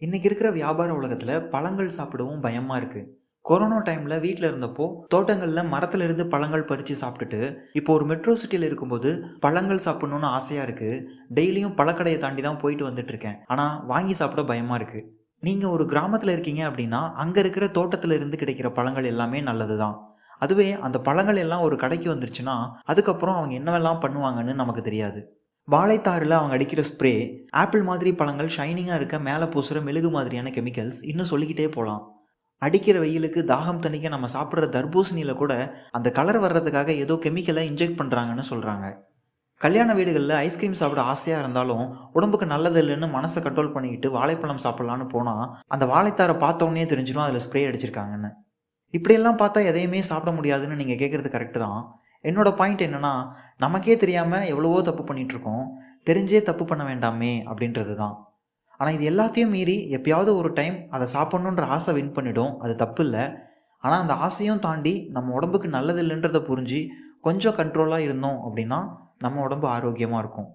இன்னைக்கு இருக்கிற வியாபார உலகத்துல பழங்கள் சாப்பிடவும் பயமா இருக்கு. கொரோனா டைம்ல வீட்ல இருந்தப்போ தோட்டங்கள்ல மரத்துல இருந்து பழங்கள் பறிச்சு சாப்பிட்டுட்டு, இப்போ ஒரு மெட்ரோ சிட்டில இருக்கும்போது பழங்கள் சாப்பிடணும்னு ஆசையா இருக்கு. டெய்லியும் பழக்கடையை தாண்டி தான் போயிட்டு வந்துட்டு இருக்கேன். ஆனா வாங்கி சாப்பிட பயமா இருக்கு. நீங்க ஒரு கிராமத்துல இருக்கீங்க அப்படின்னா, அங்க இருக்கிற தோட்டத்துல இருந்து கிடைக்கிற பழங்கள் எல்லாமே நல்லதுதான். அதுவே அந்த பழங்கள் எல்லாம் ஒரு கடைக்கு வந்துருச்சுன்னா, அதுக்கப்புறம் அவங்க என்னவெல்லாம் பண்ணுவாங்கன்னு நமக்கு தெரியாது. வாழைத்தாறுல அவங்க அடிக்கிற ஸ்ப்ரே, ஆப்பிள் மாதிரி பழங்கள் ஷைனிங்கா இருக்க மேல பூசுற மெழுகு மாதிரியான கெமிக்கல்ஸ், இன்னும் சொல்லிக்கிட்டே போலாம். அடிக்கிற வெயிலுக்கு தாகம் தணிக்க நம்ம சாப்பிடுற தர்பூசணியில கூட அந்த கலர் வர்றதுக்காக ஏதோ கெமிக்கலை இன்ஜெக்ட் பண்றாங்கன்னு சொல்றாங்க. கல்யாண வீடுகள்ல ஐஸ்கிரீம் சாப்பிட ஆசையா இருந்தாலும் உடம்புக்கு நல்லது இல்லைன்னு மனசை கண்ட்ரோல் பண்ணிக்கிட்டு வாழைப்பழம் சாப்பிடலான்னு போனா அந்த வாழைத்தாரை பார்த்த உடனே தெரிஞ்சிடும் அதுல ஸ்ப்ரே அடிச்சிருக்காங்கன்னு. இப்படியெல்லாம் பார்த்தா எதையுமே சாப்பிட முடியாதுன்னு நீங்க கேட்கறது கரெக்ட் தான். என்னோட பாயிண்ட் என்னன்னா, நமக்கே தெரியாம எவ்வளவோ தப்பு பண்ணிட்டு இருக்கோம். தெரிஞ்சே தப்பு பண்ண வேண்டாமே அப்படின்றது தான். ஆனா இது எல்லாத்தையும் மீறி எப்பயாவது ஒரு டைம் அத சாப்பிடணுன்ற ஆசை வின் பண்ணிடும். அது தப்பு இல்ல. ஆனா அந்த ஆசையும் தாண்டி நம்ம உடம்புக்கு நல்லது இல்லன்றத புரிஞ்சு கொஞ்சம் கண்ட்ரோலா இருந்தோம் அப்படின்னா, நம்ம உடம்பு ஆரோக்கியமா இருக்கும்.